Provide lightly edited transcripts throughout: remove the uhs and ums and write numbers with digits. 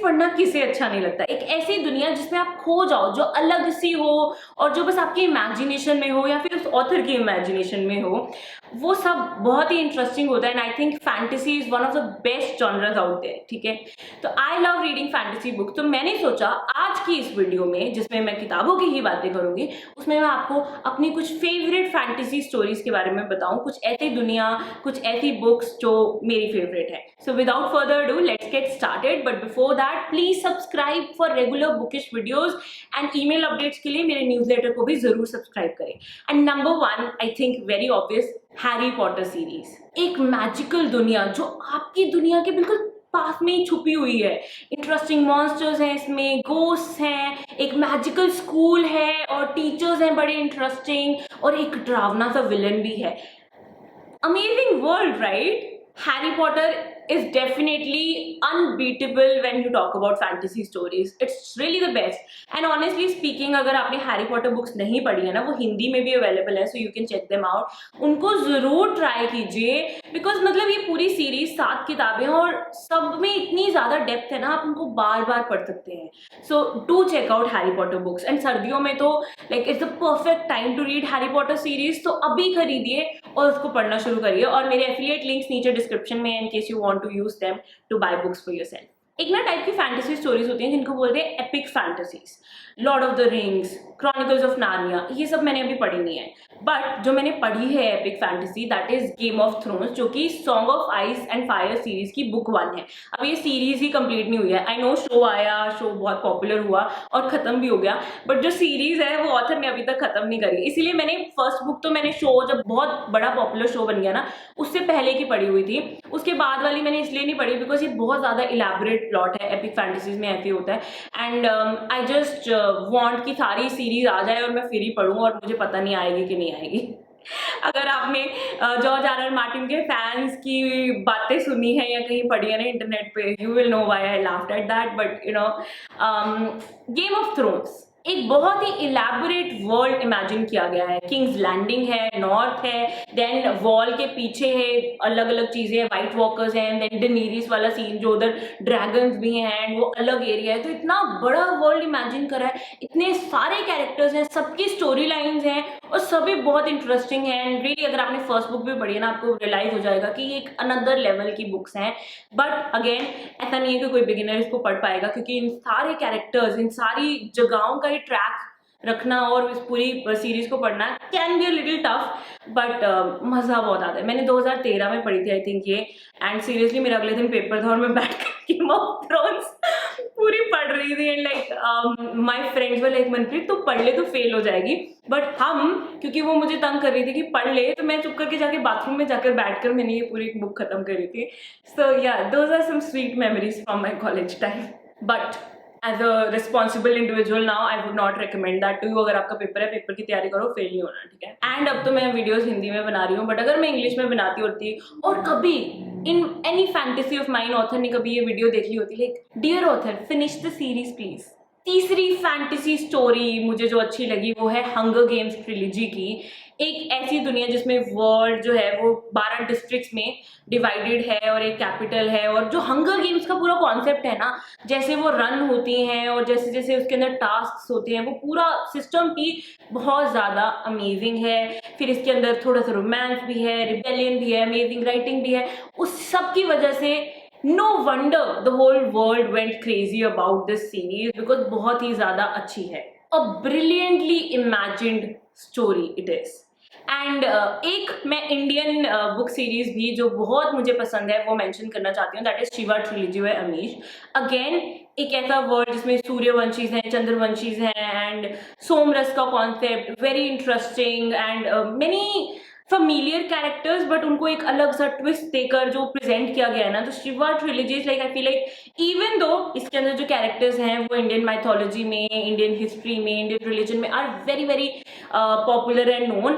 पढ़ना किसे अच्छा नहीं लगता। एक ऐसी दुनिया जिसमें आप खो जाओ, जो अलग सी हो और जो बस आपकी इमेजिनेशन में हो या फिर उस ऑथर की इमेजिनेशन में हो, वो सब बहुत ही इंटरेस्टिंग होता है। And I think fantasy is one of the best genres out there, ठीक है। तो I love reading fantasy book. तो मैंने सोचा आज की इस वीडियो में, जिसमें मैं किताबों की ही बातें करूंगी, उसमें मैं आपको अपनी कुछ फेवरेट फैंटेसी स्टोरीज के बारे में बताऊं, कुछ ऐसी दुनिया, कुछ ऐसी बुक्स जो मेरी फेवरेट है। So without further do let's get started, but before that please subscribe for regular bookish videos and email updates के लिए मेरे न्यूज़लेटर को भी जरूर सब्सक्राइब करें। And number one, I think very obvious, Harry Potter series. एक magical दुनिया जो आपकी दुनिया के बिल्कुल पास में ही छुपी हुई है। इंटरेस्टिंग मॉन्स्टर्स हैं इसमें, गोस्ट हैं, एक मैजिकल स्कूल है और टीचर्स हैं बड़े इंटरेस्टिंग, और एक डरावना सा विलन भी है। Amazing world, right? Harry Potter is definitely unbeatable when you talk about fantasy stories. It's really the best. And honestly speaking, अगर आपने हैरी पॉटर बुक्स नहीं पढ़ी है ना, वो हिंदी में भी अवेलेबल है, so you can check them out. उनको जरूर ट्राई कीजिए, बिकॉज मतलब ये पूरी सीरीज 7 किताबें हैं और सब में इतनी ज्यादा डेप्थ है ना, आप उनको बार बार पढ़ सकते हैं। So do check out Harry Potter books. And सर्दियों में तो like it's the perfect time to read Harry Potter series. तो अभी खरीदिए और उसको पढ़ना शुरू करिए, और मेरे एफिलिएट लिंक्स नीचे डिस्क्रिप्शन में है, in case you want to use them to buy books for yourself. एक ना टाइप की फैंटेसी स्टोरीज होती हैं जिनको बोलते हैं epic fantasies. Lord of the rings, chronicles of Narnia, ये सब मैंने अभी पढ़ी नहीं है, बट जो मैंने पढ़ी है epic fantasy, that is game of thrones, जो कि song of ice and fire series की बुक 1 है। अब ये सीरीज ही कंप्लीट नहीं हुई है। आई नो शो आया, शो बहुत पॉपुलर हुआ और खत्म भी हो गया, बट जो सीरीज है वो ऑथर ने अभी तक खत्म नहीं करी। इसीलिए मैंने फर्स्ट बुक तो मैंने शो जब बहुत बड़ा पॉपुलर शो बन गया ना, उससे पहले की पढ़ी हुई थी। उसके बाद वाली मैंने इसलिए नहीं पढ़ी बिकॉज ये बहुत ज्यादा इलेबोरेट प्लॉट है, एपिक फैंटेसीज में ऐसे होता है। एंड आई जस्ट वांट कि सारी सीरीज आ जाए और मैं फिर ही पढ़ूं, और मुझे पता नहीं आएगी कि नहीं आएगी। अगर आपने जॉर्ज आर मार्टिन के फैंस की बातें सुनी है या कहीं पढ़ी है ना इंटरनेट पे, you will know why I laughed at that. But you no, game of thrones एक बहुत ही इलेबोरेट वर्ल्ड इमेजिन किया गया है। किंग्स लैंडिंग है, नॉर्थ है, देन वॉल के पीछे है अलग अलग चीजें, व्हाइट वॉकर्स हैं, देन डेनीरिस वाला सीन जो उधर ड्रैगन्स भी हैं, एंड वो अलग एरिया है। तो इतना बड़ा वर्ल्ड इमेजिन करा है, इतने सारे कैरेक्टर्स हैं, सबकी स्टोरी लाइन्स हैं और सभी बहुत इंटरेस्टिंग है। एंड रियली अगर आपने फर्स्ट बुक भी पढ़ी है ना, आपको रियलाइज हो जाएगा कि ये एक अनदर लेवल की बुक्स हैं। बट अगेन ऐसा नहीं है कि कोई बिगिनर इसको पढ़ पाएगा, क्योंकि इन सारे कैरेक्टर्स, इन सारी जगहों का ट्रैक रखना और इस पूरी सीरीज को पढ़ना can be a little tough, but मजा बहुत आता है। मैंने 2013 में पढ़ी थी आई थिंक ये, एंड सीरियसली मेरा अगले दिन पेपर था और मैं बैठ कर गेम ऑफ थ्रोन्स पूरी पढ़ रही थी। And like my friends were like Manpreet तो पढ़ ले तो फेल हो जाएगी, बट हम, क्योंकि वो मुझे तंग कर रही थी कि पढ़ ले, तो मैं चुप करके जाके बाथरूम में जाकर बैठकर मैंने ये पूरी बुक खत्म करी थी। So yeah, those are some sweet memories from my college time. But as a responsible individual now I would not recommend that to you. अगर आपका पेपर है, पेपर की तैयारी करो, फेल नहीं होना, ठीक है। एंड अब तो मैं वीडियोस हिंदी में बना रही हूँ, बट अगर मैं इंग्लिश में बनाती होती और कभी in any fantasy of mine author ने कभी ये वीडियो देख ली होती, like dear author finish the series please. तीसरी फैंटेसी स्टोरी मुझे जो अच्छी लगी वो है हंगर गेम्स ट्रिलॉजी की। एक ऐसी दुनिया जिसमें वर्ल्ड जो है वो 12 डिस्ट्रिक्ट्स में डिवाइडेड है और एक कैपिटल है, और जो हंगर गेम्स का पूरा कॉन्सेप्ट है ना, जैसे वो रन होती हैं और जैसे जैसे उसके अंदर टास्क होते हैं, वो पूरा सिस्टम ही बहुत ज़्यादा अमेजिंग है। फिर इसके अंदर थोड़ा सा रोमांस भी है, रिबेलियन भी है, अमेजिंग राइटिंग भी है। उस सब की वजह से no wonder the whole world went crazy about this series, because बहुत ही ज़्यादा अच्छी है। A brilliantly imagined story it is. And एक मैं इंडियन बुक सीरीज भी जो बहुत मुझे पसंद है वो मेंशन करना चाहती हूँ, that is Shiva trilogy by Amish. Again एक ऐसा वर्ल्ड जिसमें सूर्यवंशीज हैं, चंद्रवंशीज हैं, एंड सोमरस का concept very interesting, and many familiar characters, but उनको एक अलग सा ट्विस्ट देकर जो प्रेजेंट किया गया है ना, तो Shiva trilogy like I feel like even though इसके अंदर जो कैरेक्टर्स हैं वो इंडियन माइथोलॉजी में, इंडियन हिस्ट्री में, इंडियन रिलीजन में are very very popular and known,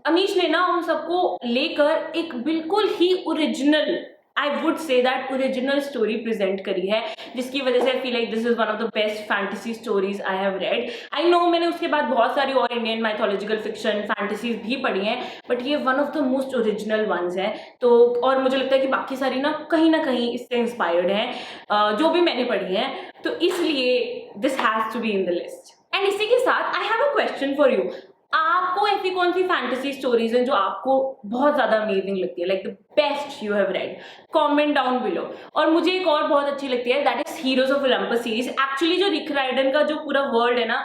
Amish ने ना उन सबको लेकर एक बिल्कुल ही original I would say that original story present करी है, जिसकी वजह से I feel like this is one of the best fantasy stories I have read. I know मैंने उसके बाद बहुत सारी और इंडियन माइथोलॉजिकल फिक्शन फैंटेसीज भी पढ़ी हैं, बट ये one of the most original ones है। तो और मुझे लगता है कि बाकी सारी ना कहीं इससे इंस्पायर्ड हैं, जो भी मैंने पढ़ी हैं, तो इसलिए this has to be in the list. And इसी के साथ I have a question for you. आपको ऐसी कौन सी फैंटेसी स्टोरीज हैं जो आपको बहुत ज्यादा अमेजिंग लगती है, like the best you have read? Comment down below. और मुझे एक और बहुत अच्छी लगती है, that is heroes of Olympus series. Actually जो रिक राइडन का जो पूरा वर्ल्ड है ना,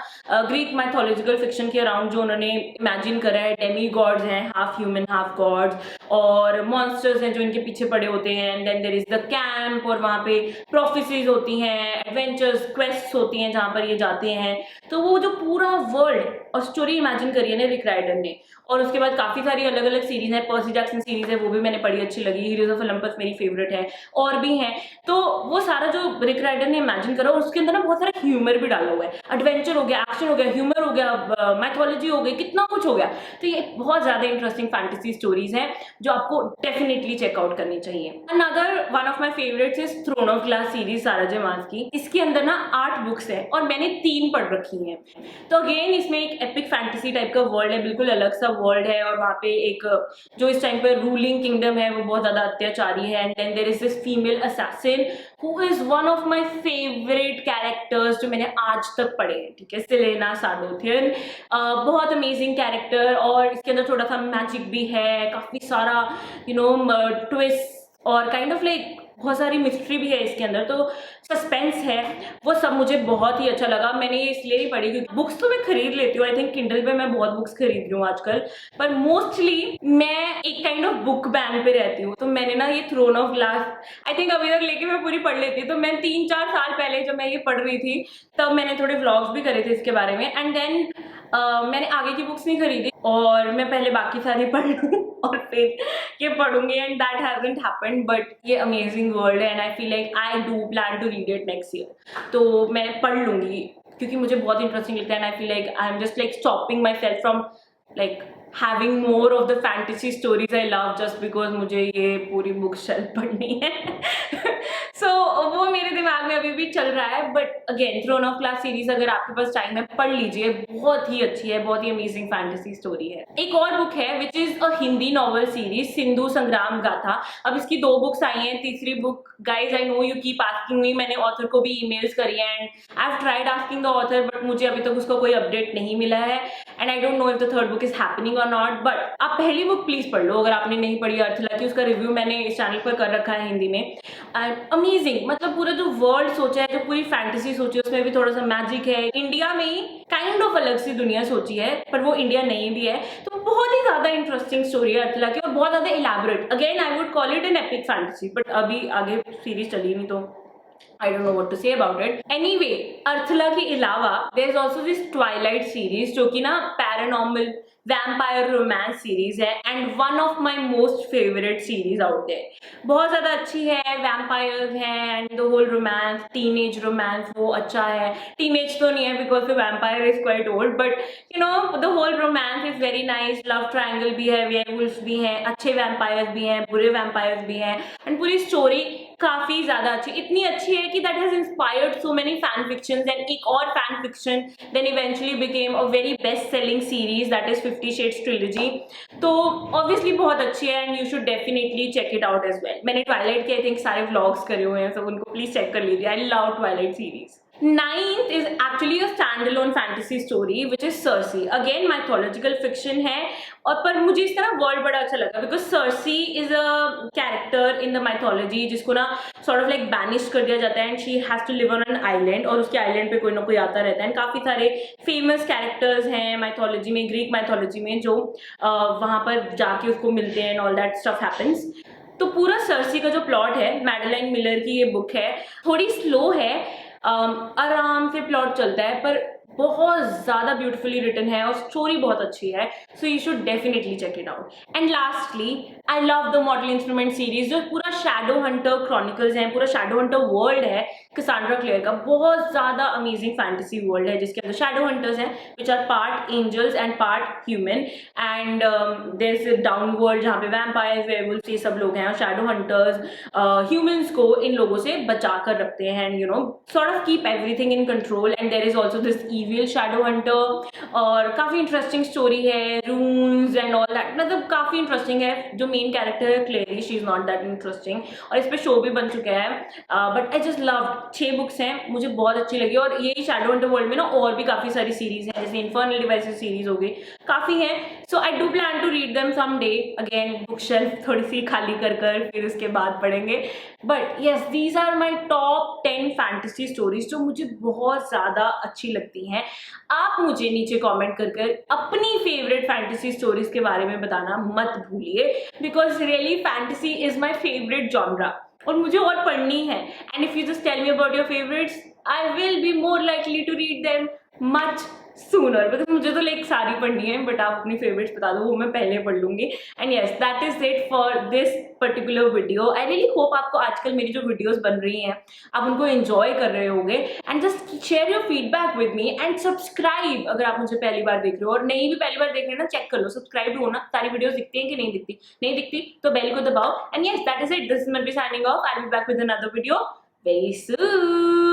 ग्रीक माइथोलॉजिकल फिक्शन के अराउंड जो उन्होंने इमेजिन करा है, डेमी गॉड्स हैं, हाफ ह्यूमन हाफ गॉड्स, और मॉन्स्टर्स हैं जो इनके पीछे पड़े होते हैं, and then there is the camp, और वहाँ पे प्रोफेसीज होती हैं, एडवेंचर्स क्वेस्ट होती हैं जहाँ पर ये जाते हैं। तो वो जो पूरा वर्ल्ड और स्टोरी इमेजिन करी है ना रिक राइडन ने। और उसके बाद काफी सारी अलग अलग सीरीज है, पर्सी जैक्सन सीरीज है, वो भी मैंने पढ़ी, अच्छी लगी। हीरोज ऑफ ओलंपस मेरी फेवरेट है, और भी हैं। तो वो सारा जो रिक राइडन ने इमेजिन करा, उसके अंदर ना बहुत सारा ह्यूमर भी डाला हुआ है। एडवेंचर हो गया, एक्शन हो गया, ह्यूमर हो गया, मैथोलॉजी हो गई, कितना कुछ हो गया। तो ये बहुत ज्यादा इंटरेस्टिंग फैंटेसी स्टोरीज हैं जो आपको डेफिनेटली चेकआउट करनी चाहिए। Another one of my favourites is throne of glass series, सारा जमात की। इसके अंदर ना 8 बुक्स है और मैंने 3 पढ़ रखी हैं। तो अगेन इसमें एक एपिक फैंटेसी टाइप का वर्ल्ड है, बिल्कुल अलग सा वर्ल्ड है, और वहाँ पे एक जो इस टाइम पे रूलिंग किंगडम है वो बहुत ज्यादा अत्याचारी है। And then there is this female assassin who is one of my favourite characters जो मैंने आज तक पढ़े हैं, ठीक है, सेलेना साडोथियन। बहुत अमेजिंग कैरेक्टर, और इसके अंदर थोड़ा सा मैजिक भी है, काफी सारा ट्विस्ट और काइंड ऑफ लाइक बहुत सारी मिस्ट्री भी है इसके अंदर, तो सस्पेंस है, वो सब मुझे बहुत ही अच्छा लगा। मैंने ये इसलिए ही पढ़ी क्योंकि बुक्स तो मैं खरीद लेती हूँ, आई थिंक किंडल पे मैं बहुत बुक्स खरीद रही हूँ आजकल, पर मोस्टली मैं एक काइंड ऑफ बुक बैन पे रहती हूँ। तो मैंने ना ये throne of glass I think अभी तक लेके मैं पूरी पढ़ लेती हूँ। तो मैं 3-4 साल पहले जब मैं ये पढ़ रही थी तब मैंने थोड़े व्लॉग्स भी करे थे इसके बारे में, एंड देन मैंने आगे की बुक्स नहीं खरीदी, और मैं पहले बाकी सारी पढ़ लूँ और फिर ये पढ़ूंगी, and that hasn't happened. But ये अमेजिंग वर्ल्ड है, and I feel like I do plan to read it next year. तो मैं पढ़ लूंगी क्योंकि मुझे बहुत इंटरेस्टिंग लगता है, and I feel like I am just like stopping my self from like having more of the fantasy stories I love just because मुझे ये पूरी बुक शेल्फ पढ़नी है। So वो मेरे दिमाग में अभी भी चल रहा है, but again throne of glass series अगर आपके पास टाइम है पढ़ लीजिए, बहुत ही अच्छी है, बहुत ही अमेजिंग फैंटेसी स्टोरी है। एक और बुक है which is a Hindi novel series, Sindhu संग्राम गाथा। अब इसकी 2 बुक्स आई हैं, तीसरी book guys I know you keep asking me, मैंने ऑथर को भी ईमेल्स करी है, and I have tried asking the author, but मुझे अभी तक उसका कोई अपडेट नहीं मिला है, and I don't know if the third book is happening और नॉट। बट आप पहली बुक प्लीज पढ़ लो अगर आपने नहीं पढ़ी अर्थला की, उसका रिव्यू मैंने इस चैनल पर कर रखा है हिंदी में। अमेजिंग, मतलब पूरा जो वर्ल्ड सोचा है, जो पूरी फैंटेसी सोची है, उसमें भी थोड़ा सा मैजिक है। इंडिया में काइंड ऑफ अलग सी दुनिया सोची है, पर वो इंडिया नहीं भी है। तो बहुत ही ज्यादा इंटरेस्टिंग स्टोरी है अर्थला की, और बहुत ज्यादा elaborate. Again I would call it an epic fantasy, but अभी आगे सीरीज चली नहीं तो I don't know what to say about it. Anyway, अर्थला के अलावा there is also this Twilight series जो कि ना पैरानॉर्मल वैम्पायर रोमांस सीरीज है, and one of my most favourite series out there. बहुत ज्यादा अच्छी है, वैम्पायर्स हैं and the whole romance, teenage romance वो अच्छा है। टीनेज तो नहीं है because the vampire is quite old, but you know the whole romance is very nice. Love triangle भी है, वेयरवुल्फ भी हैं, अच्छे वैम्पायर्स भी हैं, बुरे वैम्पायर्स भी हैं, एंड पूरी स्टोरी काफी ज्यादा अच्छी, इतनी अच्छी है कि that has inspired so many fan fictions, and एक और fan fiction then eventually became a very best selling series, that is 50 Shades trilogy. तो ऑब्वियसली बहुत अच्छी है, and you should definitely check it out as well. मैंने Twilight के I think सारे vlogs करे हुए हैं, सब उनको प्लीज चेक कर लीजिए। I love Twilight series. Ninth is actually a standalone fantasy story which is Circe. Again mythological fiction है, और पर मुझे इस तरह वर्ल्ड बड़ा अच्छा लगा because Circe is a character in the mythology जिसको ना sort of like banished कर दिया जाता है, and she has to live on an island, और उसके आइलैंड पे कोई ना कोई आता रहता है। काफी सारे फेमस कैरेक्टर्स हैं माइथोलॉजी में, ग्रीक माइथोलॉजी में, जो वहां पर जाके उसको मिलते हैं, ऑल दैट स्टफ हैपेंस। तो पूरा सर्सी का जो प्लॉट है, मैडेलाइन मिलर की ये बुक है, थोड़ी स्लो है, आराम से प्लॉट चलता है, पर बहुत ज्यादा ब्यूटीफुली रिटन है और स्टोरी बहुत अच्छी है, so you should definitely check it out. And lastly I love the mortal instrument series, जो पूरा शैडो हंटर क्रॉनिकल्स है, पूरा शैडो हंटर वर्ल्ड है, कसांड्रा क्लेयर का बहुत ज़्यादा अमेजिंग फैंटेसी वर्ल्ड है जिसके अंदर शैडो हंटर्स हैं which are part angels and part human and there is down world जहाँ पे वैम्पायर्स वेयरवुल्व्स ये सब लोग हैं और शैडो हंटर्स ह्यूमंस को इन लोगों से बचा कर रखते हैं and you know sort of keep everything in control and there is also this evil shadow hunter और काफ़ी इंटरेस्टिंग स्टोरी है रून्स एंड ऑल दैट मतलब काफ़ी इंटरेस्टिंग है जो मेन कैरेक्टर है clearly she is not that interesting और इस पर शो भी बन चुका है but I just love 6 books हैं मुझे बहुत अच्छी लगी और यही शैडो हंटर वर्ल्ड में ना और भी काफ़ी सारी सीरीज हैं जैसे इन्फर्नल डिवाइसेस सीरीज हो गई काफ़ी हैं so I do plan to read them some day again book shelf थोड़ी सी खाली कर फिर उसके बाद पढ़ेंगे but yes these are my top 10 fantasy stories जो मुझे बहुत ज़्यादा अच्छी लगती हैं आप मुझे नीचे कमेंट कर अपनी फेवरेट फैंटेसी स्टोरीज के बारे में बताना मत भूलिए because really fantasy is my favourite genre और मुझे और पढ़नी है and if you just tell me about your favourites I will be more likely to read them much sooner because मुझे तो लाइक सारी पढ़नी है बट आप अपनी फेवरेट्स बता दो वो मैं पहले पढ़ लूंगी and yes that is it for this particular video I really hope आपको आजकल मेरी जो वीडियोस बन रही हैं आप उनको एंजॉय कर रहे होंगे and just share your feedback with me and subscribe अगर आप मुझे पहली बार देख रहे हो और नहीं भी पहली बार देख रहे हो ना चेक कर लो सब्सक्राइब हो ना सारी वीडियोस दिखती हैं कि नहीं दिखती तो बेल को दबाओ and yes that is it this is me signing off I will be back with another video very soon